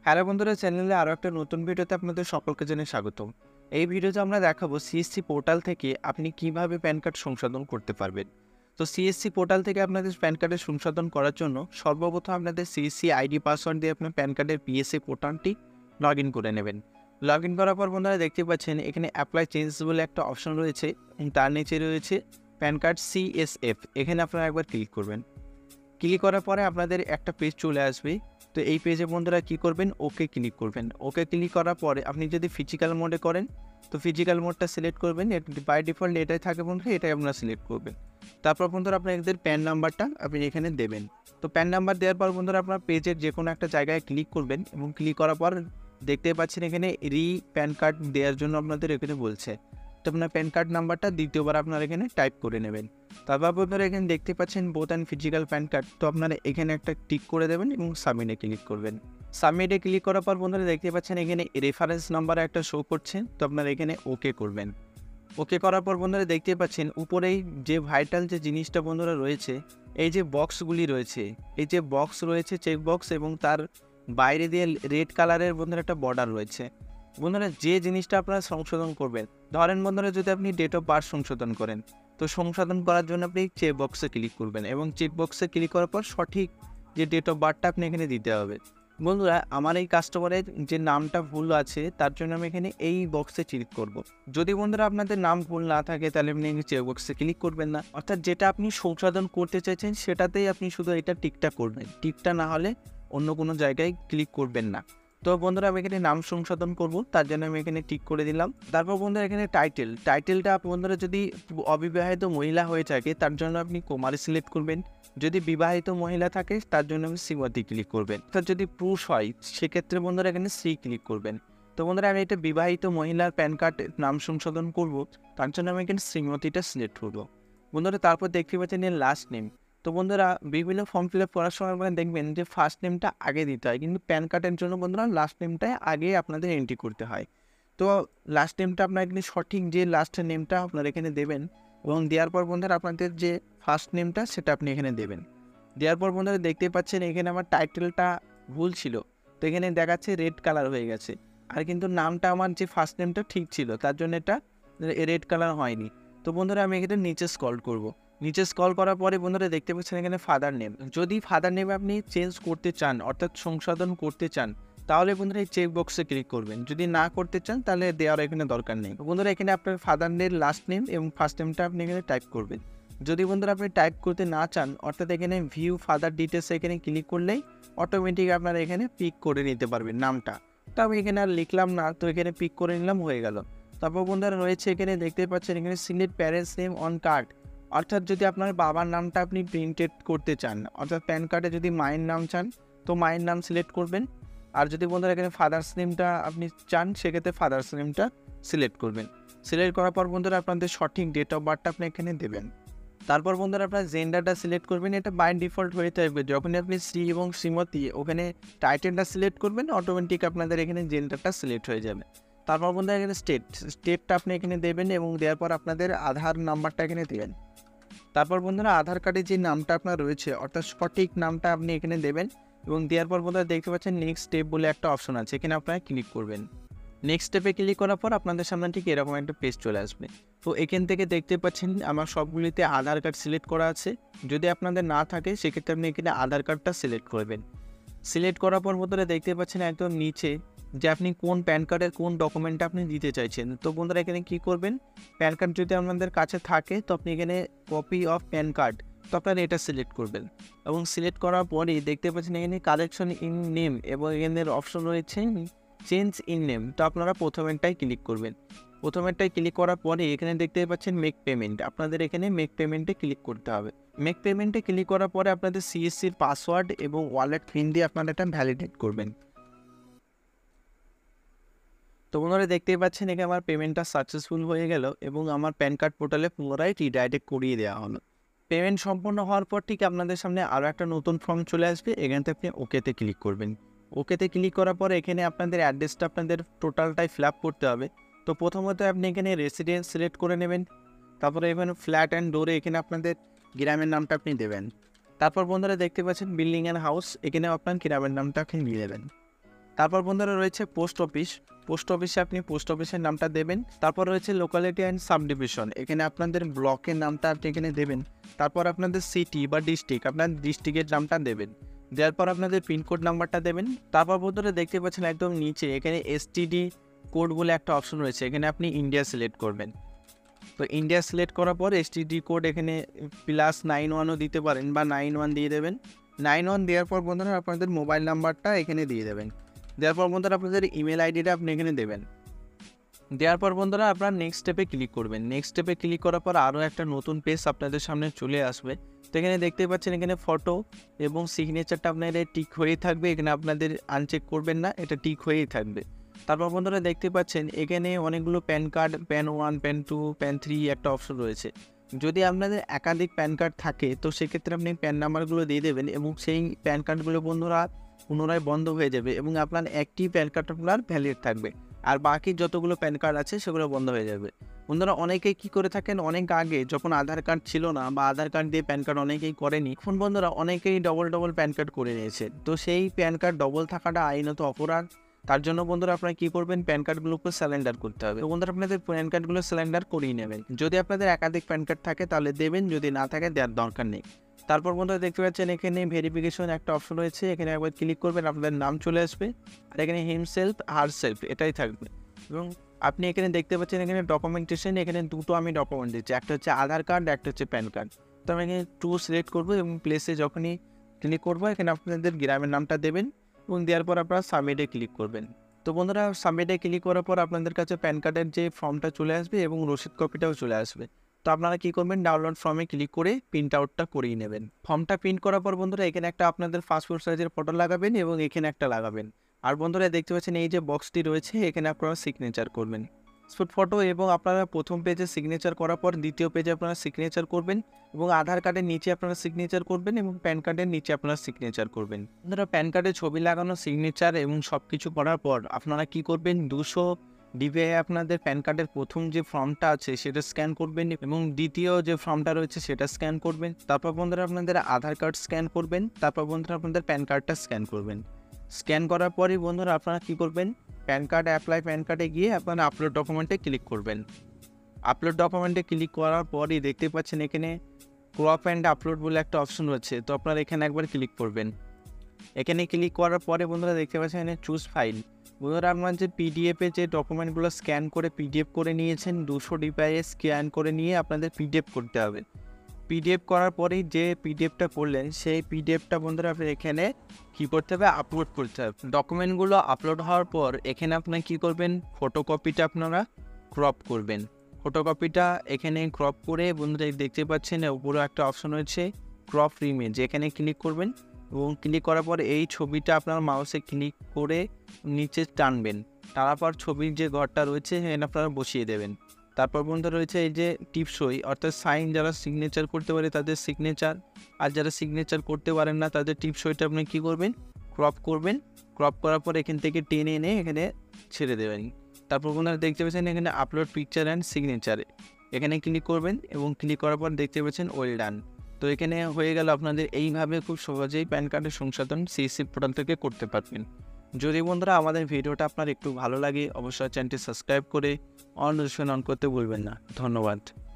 Hello বন্ধুরা, চ্যানেলে আরও একটা নতুন ভিডিওতে আপনাদের সকলকে জানাই স্বাগতম। এই ভিডিওতে আমরা দেখাবো সিএসসি পোর্টাল থেকে আপনি কিভাবে প্যান কার্ড সংশোধন করতে পারবেন। তো সিএসসি পোর্টাল থেকে আপনাদের প্যান কার্ডের সংশোধন করার জন্য সর্বপ্রথম আপনাদের সিএসসি আইডি পাসওয়ার্ড দিয়ে আপনার প্যান কার্ডের পিএসএ পোর্টালটি লগ ইন করে নেবেন। লগ ইন করার পর বন্ধুরা দেখতে পাচ্ছেন এখানে অ্যাপ্লাই চেঞ্জ বলে একটা অপশন রয়েছে এবং তার নিচে রয়েছে প্যান কার্ড সিএসএফ। এখানে আপনারা একবার ক্লিক করবেন। ক্লিক করার পরে আপনাদের একটা পেজ চলে আসবে। তো এই পেজে বন্ধুরা কী করবেন, ওকে ক্লিক করবেন। ওকে ক্লিক করার পরে আপনি যদি ফিজিক্যাল মোডে করেন তো ফিজিক্যাল মোডটা সিলেক্ট করবেন। বাই ডিফল্ট এটাই থাকে বন্ধুরা, এটাই আপনারা সিলেক্ট করবেন। তারপর বন্ধুরা আপনাদের প্যান নাম্বারটা আপনি এখানে দেবেন। তো প্যান নাম্বার দেওয়ার পর বন্ধুরা আপনার পেজের যে কোনো একটা জায়গায় ক্লিক করবেন এবং ক্লিক করার পর দেখতে পাচ্ছেন এখানে প্যান কার্ড দেওয়ার জন্য আপনাদের এখানে বলছে। তো আপনার প্যান কার্ড নাম্বারটা দ্বিতীয়বার আপনারা এখানে টাইপ করে নেবেন। তারপর আপনারা এখানে দেখতে পাচ্ছেন both and physical pan card. তো আপনারা এখানে একটা টিক করে দেবেন এবং সাবমিটে ক্লিক করবেন। সাবমিটে ক্লিক করার পর বন্ধুরা দেখতে পাচ্ছেন এখানে রেফারেন্স নাম্বার একটা শো করছে। তো আপনারা এখানে ওকে করবেন। ওকে করার পর বন্ধুরা দেখতে পাচ্ছেন উপরেই যে ভাইটাল যে জিনিসটা বন্ধুরা রয়েছে, এই যে বক্সগুলি রয়েছে, এই যে বক্স রয়েছে চেক বক্স এবং তার বাইরে দিয়ে রেড কালারের বন্ধুরা একটা বর্ডার রয়েছে। বন্ধুরা যে জিনিসটা আপনারা সংশোধন করবেন, ধরেন বন্ধুরা যদি আপনি ডেট অফ বার্থ সংশোধন করেন, তো সংশোধন করার জন্য আপনি চেক বক্সে ক্লিক করবেন এবং চেক বক্সে ক্লিক করার পর সঠিক যে ডেট অফ বার্থটা আপনি এখানে দিতে হবে। বন্ধুরা আমার এই কাস্টমারের যে নামটা ভুল আছে তার জন্য আমি এখানে এই বক্সে ক্লিক করব। যদি বন্ধুরা আপনাদের নাম ভুল না থাকে তাহলে আপনি চেক বক্সে ক্লিক করবেন না, অর্থাৎ যেটা আপনি সংশোধন করতে চাইছেন সেটাতেই আপনি শুধু এটা টিকটা করবেন। টিকটা না হলে অন্য কোনো জায়গায় ক্লিক করবেন না। তো বন্ধুরা আমি এখানে নাম সংশোধন করব, তার জন্য আমি এখানে টিক করে দিলাম। তারপর বন্ধুরা এখানে টাইটেলটা বন্ধুরা যদি অবিবাহিত মহিলা হয়ে থাকে তার জন্য আপনি কুমারী সিলেক্ট করবেন। যদি বিবাহিত মহিলা থাকে তার জন্য আপনি শ্রীমতী ক্লিক করবেন। অর্থাৎ যদি পুরুষ হয় সেক্ষেত্রে বন্ধুরা এখানে শ্রী ক্লিক করবেন। তো বন্ধুরা আমি এটা বিবাহিত মহিলার প্যান কার্ড নাম সংশোধন করব, তার জন্য আমি এখানে শ্রীমতীটা সিলেক্ট করব। বন্ধুরা তারপর দেখতে পাচ্ছেন এর লাস্ট নেম। তো বন্ধুরা বিভিন্ন ফর্ম ফিল আপ করার সময় আপনারা দেখবেন যে ফার্স্ট নেমটা আগে দিতে হয়, কিন্তু প্যান কার্ডের জন্য বন্ধুরা লাস্ট নেমটাই আগে আপনাদের এন্ট্রি করতে হয়। তো লাস্ট নেমটা আপনার এখানে সঠিক যে লাস্ট নেমটা আপনারা এখানে দেবেন এবং দেওয়ার পর বন্ধুরা আপনাদের যে ফার্স্ট নেমটা সেটা আপনি এখানে দেবেন। দেওয়ার পর বন্ধুরা দেখতে পাচ্ছেন এখানে আমার টাইটেলটা ভুল ছিল, তো এখানে দেখাচ্ছে রেড কালার হয়ে গেছে। আর কিন্তু নামটা আমার যে ফার্স্ট নেমটা ঠিক ছিল, তার জন্য এটা রেড কালার হয়নি। তো বন্ধুরা আমি এখানে নিচে স্ক্রল করব। নিচে স্ক্রল করার পরে বন্ধুরা দেখতে পাচ্ছেন এখানে ফাদার নেম। যদি ফাদার নেম আপনি চেঞ্জ করতে চান অর্থাৎ সংশোধন করতে চান তাহলে বন্ধুরা এই চেক বক্সে ক্লিক করবেন। যদি না করতে চান তাহলে দেওয়ার এখানে দরকার নেই। বন্ধুরা এখানে আপনার ফাদার নেম লাস্ট নেম এবং ফার্স্ট নেমটা আপনি এখানে টাইপ করবেন। যদি বন্ধুরা আপনি টাইপ করতে না চান অর্থাৎ এখানে ভিউ ফাদার ডিটেলস এখানে ক্লিক করলেই অটোমেটিক আপনারা এখানে পিক করে নিতে পারবেন নামটা। তো আমি এখানে আর লিখলাম না, তো এখানে পিক করে নিলাম, হয়ে গেল। তারপর বন্ধুরা রয়েছে এখানে দেখতে পাচ্ছেন এখানে select parents name on card. অর্থাৎ যদি আপনার বাবার নামটা আপনি প্রিন্টেড করতে চান, অর্থাৎ প্যান কার্ডে যদি মায়ের নাম চান তো মায়ের নাম সিলেক্ট করবেন। আর যদি বন্ধুরা এখানে ফাদার্স নেমটা আপনি চান সেক্ষেত্রে ফাদার্স নেমটা সিলেক্ট করবেন। সিলেক্ট করার পর বন্ধুরা আপনাদের সঠিক ডেট অফ বার্থটা আপনি এখানে দেবেন। তারপর বন্ধুরা আপনার জেন্ডারটা সিলেক্ট করবেন। এটা বাই ডিফল্ট হয়ে থাকবে, যখনই আপনি শ্রী এবং শ্রীমতী ওখানে টাইটেলটা সিলেক্ট করবেন অটোমেটিক আপনাদের এখানে জেন্ডারটা সিলেক্ট হয়ে যাবে। তারপর বন্ধুরা এখানে স্টেটটা আপনি এখানে দেবেন এবং দেওয়ার পর আপনাদের আধার নাম্বারটা এখানে দেবেন। তারপর বন্ধুরা আধার কার্ডে যে নামটা আপনার রয়েছে অর্থাৎ সঠিক নামটা আপনি এখানে দেবেন এবং দেওয়ার পর বন্ধুরা দেখতে পাচ্ছেন নেক্সট স্টেপ বলে একটা অপশন আছে, এখানে আপনারা ক্লিক করবেন। নেক্সট স্টেপে ক্লিক করার পর আপনাদের সামনে ঠিক এরকম একটা পেজ চলে আসবে। তো এখান থেকে দেখতে পাচ্ছেন আমার সবগুলিতে আধার কার্ড সিলেক্ট করা আছে। যদি আপনাদের না থাকে সেক্ষেত্রে আপনি এখানে আধার কার্ডটা সিলেক্ট করবেন। সিলেক্ট করার পর বন্ধুরা দেখতে পাচ্ছেন একদম নিচে যে আপনি কোন প্যান কার্ডের কোন ডকুমেন্টটা আপনি দিতে চাইছেন। তো বন্ধুরা এখানে কী করবেন, প্যান কার্ড যদি আপনাদের কাছে থাকে তো আপনি এখানে কপি অফ প্যান কার্ড, তো আপনারা এটা সিলেক্ট করবেন। এবং সিলেক্ট করার পরেই দেখতে পাচ্ছেন এখানে কারেকশন ইন নেম এবং এখানে অপশন রয়েছে চেঞ্জ ইন নেম। তো আপনারা প্রথমেরটাই ক্লিক করবেন। প্রথমেরটাই ক্লিক করার পরে এখানে দেখতে পাচ্ছেন মেক পেমেন্ট, আপনাদের এখানে মেক পেমেন্টে ক্লিক করতে হবে। মেক পেমেন্টে ক্লিক করার পরে আপনাদের সিএসসির পাসওয়ার্ড এবং ওয়ালেট পিন দিয়ে আপনারা এটা ভ্যালিডেট করবেন। তো বন্ধুরা দেখতেই পাচ্ছেন এখানে আমার পেমেন্টটা সাকসেসফুল হয়ে গেল এবং আমার প্যান কার্ড পোর্টালে পুনরায় রিডাইরেক্ট করিয়ে দেওয়া হলো। পেমেন্ট সম্পন্ন হওয়ার পর ঠিক আপনাদের সামনে আরও একটা নতুন ফর্ম চলে আসবে, এখান থেকে আপনি ওকেতে ক্লিক করবেন। ওকেতে ক্লিক করার পর এখানে আপনাদের অ্যাড্রেসটা আপনাদের টোটালটাই ফিল আপ করতে হবে। তো প্রথমত আপনি এখানে রেসিডেন্স সিলেক্ট করে নেবেন। তারপরে এখানে ফ্ল্যাট অ্যান্ড ডোরে এখানে আপনাদের গ্রামের নামটা আপনি দেবেন। তারপর বন্ধুরা দেখতে পাচ্ছেন বিল্ডিং অ্যান্ড হাউস, এখানে আপনার গ্রামের নামটা আপনি দিয়ে দেবেন। তারপর বন্ধুরা রয়েছে পোস্ট অফিস। পোস্ট অফিসে আপনি পোস্ট অফিসের নামটা দেবেন। তারপর রয়েছে লোকালিটি অ্যান্ড সাবডিভিশন, এখানে আপনাদের ব্লকের নামটা আপনি এখানে দেবেন। তারপর আপনাদের সিটি বা ডিস্ট্রিক্ট, আপনার ডিস্ট্রিক্টের নামটা দেবেন। দেওয়ার পর আপনাদের পিনকোড নাম্বারটা দেবেন। তারপর বন্ধুরা দেখতে পাচ্ছেন একদম নিচে এখানে এসটিডি কোড বলে একটা অপশন রয়েছে, এখানে আপনি ইন্ডিয়া সিলেক্ট করবেন। তো ইন্ডিয়া সিলেক্ট করার পর এসটিডি কোড এখানে +91ও দিতে পারেন বা 91 দিয়ে দেবেন। 91 দেওয়ার পর বন্ধুরা আপনাদের মোবাইল নাম্বারটা এখানে দিয়ে দেবেন। দেওয়ার পর বন্ধুরা আপনাদের ইমেল আইডিটা আপনি এখানে দেবেন। দেওয়ার পর বন্ধুরা আপনারা নেক্সট স্টেপে ক্লিক করবেন। নেক্সট স্টেপে ক্লিক করার পর আরও একটা নতুন পেজ আপনাদের সামনে চলে আসবে। তো এখানে দেখতে পাচ্ছেন এখানে ফটো এবং সিগনেচারটা আপনাদের টিক হয়েই থাকবে, এখানে আপনাদের আনচেক করবেন না, এটা টিক হয়েই থাকবে। তারপর বন্ধুরা দেখতে পাচ্ছেন এখানে অনেকগুলো pan card, pan 1, pan 2, pan 3 একটা অপশন রয়েছে। যদি আপনাদের একাধিক প্যান কার্ড থাকে তো সেক্ষেত্রে আপনি প্যান নাম্বারগুলো দিয়ে দেবেন এবং সেই প্যান কার্ডগুলো বন্ধুরা পুনরায় বন্ধ হয়ে যাবে এবং আপনার একটি প্যান কার্ড আপনার ভ্যালিড থাকবে, আর বাকি যতগুলো প্যান কার্ড আছে সেগুলো বন্ধ হয়ে যাবে। বন্ধুরা অনেকেই কী করে থাকেন, অনেক আগে যখন আধার কার্ড ছিল না বা আধার কার্ড দিয়ে প্যান কার্ড অনেকেই করেনি, এখন বন্ধুরা অনেকেই ডবল প্যান কার্ড করে নিয়েছে। তো সেই প্যান কার্ড ডবল থাকাটা আইনত অপরাধ। তার জন্য বন্ধুরা আপনারা কী করবেন, প্যান কার্ডগুলোকে সারেন্ডার করতে হবে। তো বন্ধুরা আপনাদের প্যান কার্ডগুলো সারেন্ডার করিয়ে নেবেন। যদি আপনাদের একাধিক প্যান কার্ড থাকে তাহলে দেবেন, যদি না থাকে দেওয়ার দরকার নেই। তারপর বন্ধুরা দেখতে পাচ্ছেন এখানে ভেরিফিকেশন একটা অপশন রয়েছে, এখানে একবার ক্লিক করবেন, আপনাদের নাম চলে আসবে আর এখানে হিমসেলফ হারসেলফ এটাই থাকবে। এবং আপনি এখানে দেখতে পাচ্ছেন এখানে ডকুমেন্টেশন, এখানে দুটো আমি ডকুমেন্ট দিচ্ছি, একটা হচ্ছে আধার কার্ড, একটা হচ্ছে প্যান কার্ড। তো আমি এখানে 2 সিলেক্ট করবো এবং প্লেসে যখনই ক্লিক করবো এখানে আপনাদের গ্রামের নামটা দেবেন এবং দেওয়ার পর আপনারা সাবমিটে ক্লিক করবেন। তো বন্ধুরা সাবমিটে ক্লিক করার পর আপনাদের কাছে প্যান কার্ডের যে ফর্মটা চলে আসবে এবং রসিদ কপিটাও চলে আসবে। তো আপনারা কী করবেন, ডাউনলোড ফর্মে ক্লিক করে প্রিন্ট আউটটা করিয়ে নেবেন। ফর্মটা প্রিন্ট করার পর বন্ধুরা এখানে একটা আপনাদের পাসপোর্ট সাইজের ফটো লাগাবেন এবং এখানে একটা লাগাবেন। আর বন্ধুরা দেখতে পাচ্ছেন এই যে বক্সটি রয়েছে এখানে আপনারা সিগনেচার করবেন পাসপোর্ট ফটো, এবং আপনারা প্রথম পেজে সিগনেচার করার পর দ্বিতীয় পেজে আপনারা সিগনেচার করবেন এবং আধার কার্ডের নিচে আপনারা সিগনেচার করবেন এবং প্যান কার্ডের নিচে আপনারা সিগনেচার করবেন। বন্ধুরা প্যান কার্ডে ছবি লাগানো, সিগনেচার এবং সব কিছু করার পর আপনারা কি করবেন, 200 ডিবিআই আপনাদের প্যান কার্ডের প্রথম যে ফর্মটা আছে সেটা স্ক্যান করবেন এবং দ্বিতীয় যে ফর্মটা রয়েছে সেটা স্ক্যান করবেন। তারপর বন্ধুরা আপনাদের আধার কার্ড স্ক্যান করবেন, তারপর বন্ধুরা আপনাদের প্যান কার্ডটা স্ক্যান করবেন। স্ক্যান করার পরই বন্ধুরা আপনারা কী করবেন, প্যান কার্ড অ্যাপ্লাই প্যান কার্ডে গিয়ে আপনারা আপলোড ডকুমেন্টে ক্লিক করবেন। আপলোড ডকুমেন্টে ক্লিক করার পরই দেখতে পাচ্ছেন এখানে ক্রপ অ্যান্ড আপলোড বলে একটা অপশন রয়েছে, তো আপনারা এখানে একবার ক্লিক করবেন। এখানে ক্লিক করার পরে বন্ধুরা দেখতে পাচ্ছেন এখানে চুজ ফাইল। বন্ধুরা আপনার যে পিডিএফে যে ডকুমেন্টগুলো স্ক্যান করে পিডিএফ করে নিয়েছেন 200 ডিবিআই স্ক্যান করে নিয়ে আপনাদের পিডিএফ করতে হবে। পিডিএফ করার পরেই যে পিডিএফটা করলেন সেই পিডিএফটা বন্ধুরা আপনি এখানে কী করতে হবে, আপলোড করতে হবে। ডকুমেন্টগুলো আপলোড হওয়ার পর এখানে আপনারা কী করবেন, ফটোকপিটা আপনারা ক্রপ করবেন। ফটোকপিটা এখানে ক্রপ করে বন্ধুরা দেখতে পাচ্ছেন উপরে একটা অপশন রয়েছে ক্রপ ইমেজ, এখানে ক্লিক করবেন এবং ক্লিক করার পর এই ছবিটা আপনার মাউসে ক্লিক করে নিচে টানবেন। টানার পর ছবির যে ঘরটা রয়েছে এখানে আপনারা বসিয়ে দেবেন। তারপর বন্ধু রয়েছে এই যে টিপসই, অর্থাৎ সাইন যারা সিগনেচার করতে পারে তাদের সিগনেচার, আর যারা সিগনেচার করতে পারেন না তাদের টিপসইটা আপনি কী করবেন, ক্রপ করবেন। ক্রপ করার পর এখান থেকে টেনে এনে এখানে ছেড়ে দেবেন। তারপর বন্ধুরা দেখতে পাচ্ছেন এখানে আপলোড পিকচার অ্যান্ড সিগনেচারে এখানে ক্লিক করবেন এবং ক্লিক করার পর দেখতে পাচ্ছেন ওয়েল ডান। তো এখানে হয়ে গেল, আপনাদের এইভাবে খুব সহজেই প্যান কার্ডের সংশোধন সিএসসি পোর্টাল থেকে করতে পারবেন। যদি বন্ধুরা আমাদের ভিডিওটা আপনার একটু ভালো লাগে অবশ্যই চ্যানেলটি সাবস্ক্রাইব করে অন করতে ভুলবেন না। ধন্যবাদ।